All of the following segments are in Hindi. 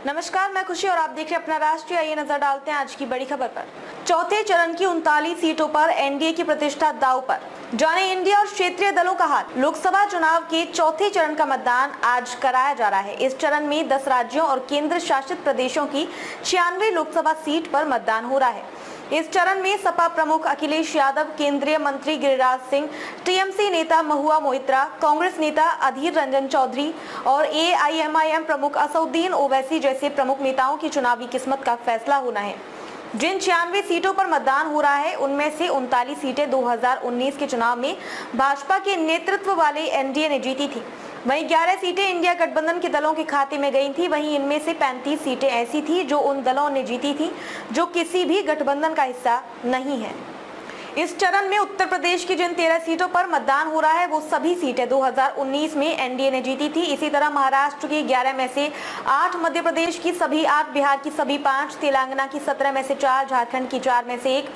नमस्कार, मैं खुशी और आप देख रहे हैं अपना राष्ट्रीय। आइए नजर डालते हैं आज की बड़ी खबर पर। चौथे चरण की 39 सीटों पर एनडीए की प्रतिष्ठा दांव पर। जाने इंडिया और क्षेत्रीय दलों का हाल। लोकसभा चुनाव के चौथे चरण का मतदान आज कराया जा रहा है। इस चरण में 10 राज्यों और केंद्र शासित प्रदेशों की 96 लोकसभा सीट पर मतदान हो रहा है। इस चरण में सपा प्रमुख अखिलेश यादव, केंद्रीय मंत्री गिरिराज सिंह, टीएमसी नेता महुआ मोइत्रा, कांग्रेस नेता अधीर रंजन चौधरी और एआईएमआईएम प्रमुख असदुद्दीन ओवैसी जैसे प्रमुख नेताओं की चुनावी किस्मत का फैसला होना है। जिन 96 सीटों पर मतदान हो रहा है, उनमें से 39 सीटें 2019 के चुनाव में भाजपा के नेतृत्व वाले एनडीए ने जीती थी। वहीं 11 सीटें इंडिया गठबंधन के दलों के खाते में गई थी। वहीं इनमें से 35 सीटें ऐसी थी जो उन दलों ने जीती थी जो किसी भी गठबंधन का हिस्सा नहीं है। इस चरण में उत्तर प्रदेश की जिन 13 सीटों पर मतदान हो रहा है, वो सभी सीटें 2019 में एनडीए ने जीती थी। इसी तरह महाराष्ट्र की 11 में से 8, मध्य प्रदेश की सभी 8, बिहार की सभी 5, तेलंगाना की 17 में से 4, झारखंड की 4 में से 1,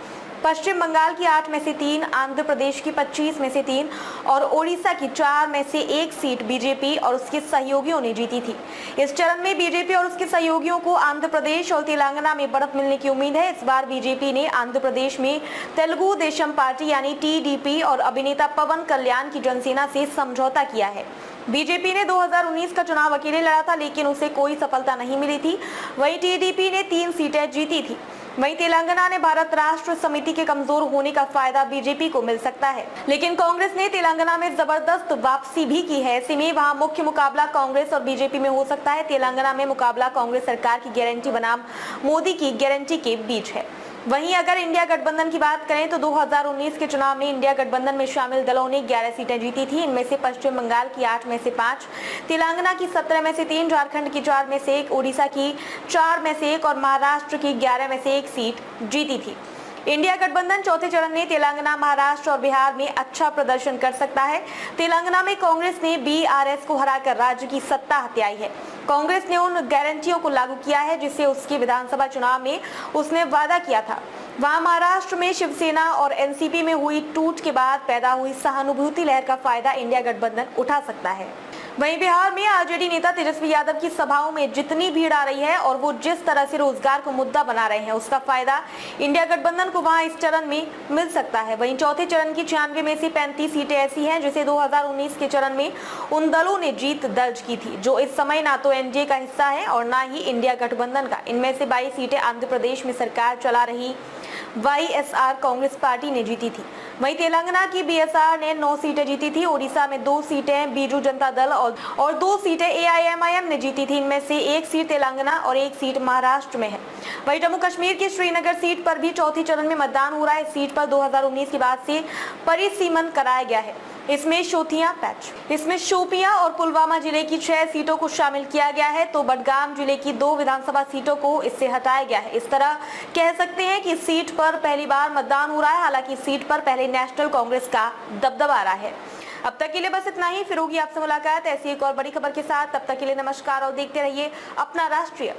पश्चिम बंगाल की 8 में से 3, आंध्र प्रदेश की 25 में से 3 और ओडिशा की 4 में से 1 सीट बीजेपी और उसके सहयोगियों ने जीती थी। इस चरण में बीजेपी और उसके सहयोगियों को आंध्र प्रदेश और तेलंगाना में बढ़त मिलने की उम्मीद है। इस बार बीजेपी ने आंध्र प्रदेश में तेलुगु देशम पार्टी यानी टीडीपी और अभिनेता पवन कल्याण की जनसेना से समझौता किया है। बीजेपी ने 2019 का चुनाव अकेले लड़ा था, लेकिन उसे कोई सफलता नहीं मिली थी। वहीं टीडीपी ने 3 सीटें जीती थी। वहीं तेलंगाना ने भारत राष्ट्र समिति के कमजोर होने का फायदा बीजेपी को मिल सकता है, लेकिन कांग्रेस ने तेलंगाना में जबरदस्त वापसी भी की है। ऐसे में वहां मुख्य मुकाबला कांग्रेस और बीजेपी में हो सकता है। तेलंगाना में मुकाबला कांग्रेस सरकार की गारंटी बनाम मोदी की गारंटी के बीच है। वहीं अगर इंडिया गठबंधन की बात करें तो 2019 के चुनाव में इंडिया गठबंधन में शामिल दलों ने 11 सीटें जीती थी। इनमें से पश्चिम बंगाल की 8 में से 5, तेलंगाना की 17 में से 3, झारखंड की 4 में से 1, ओडिशा की 4 में से 1 और महाराष्ट्र की 11 में से 1 सीट जीती थी। इंडिया गठबंधन चौथे चरण में तेलंगाना, महाराष्ट्र और बिहार में अच्छा प्रदर्शन कर सकता है। तेलंगाना में कांग्रेस ने बीआरएस को हराकर राज्य की सत्ता हथियाई है। कांग्रेस ने उन गारंटियों को लागू किया है जिससे उसके विधानसभा चुनाव में उसने वादा किया था। वहां महाराष्ट्र में शिवसेना और एनसीपी में हुई टूट के बाद पैदा हुई सहानुभूति लहर का फायदा इंडिया गठबंधन उठा सकता है। वहीं बिहार में आरजेडी नेता तेजस्वी यादव की सभाओं में जितनी भीड़ आ रही है और वो जिस तरह से रोजगार को मुद्दा बना रहे हैं, उसका फायदा इंडिया गठबंधन को वहां इस चरण में मिल सकता है। वहीं चौथे चरण की 96 में से 35 सीटें ऐसी हैं जिसे 2019 के चरण में उन दलों ने जीत दर्ज की थी जो इस समय ना तो एनडीए का हिस्सा है और ना ही इंडिया गठबंधन का। इनमें से 22 सीटें आंध्र प्रदेश में सरकार चला रही वाईएसआर कांग्रेस पार्टी ने जीती थी। वहीं तेलंगाना की बीएसआर ने 9 सीटें जीती थी। ओडिशा में 2 सीटें बीजू जनता दल और 2 सीटें एआईएमआईएम ने जीती थी। इनमें से 1 सीट तेलंगाना और 1 सीट महाराष्ट्र में है। वहीं जम्मू कश्मीर की श्रीनगर सीट पर भी चौथे चरण में मतदान हो रहा है। इस सीट पर 2019 के बाद से परिसीमन कराया गया है। इसमें शोपियां और पुलवामा जिले की 6 सीटों को शामिल किया गया है, तो बडगाम जिले की 2 विधानसभा सीटों को इससे हटाया गया है। इस तरह कह सकते हैं कि इस सीट पर पहली बार मतदान हो रहा है। हालांकि इस सीट पर पहले नेशनल कांग्रेस का दबदबा आ रहा है। अब तक के लिए बस इतना ही। फिर होगी आपसे मुलाकात ऐसी एक और बड़ी खबर के साथ। तब तक के लिए नमस्कार और देखते रहिए अपना राष्ट्रीय।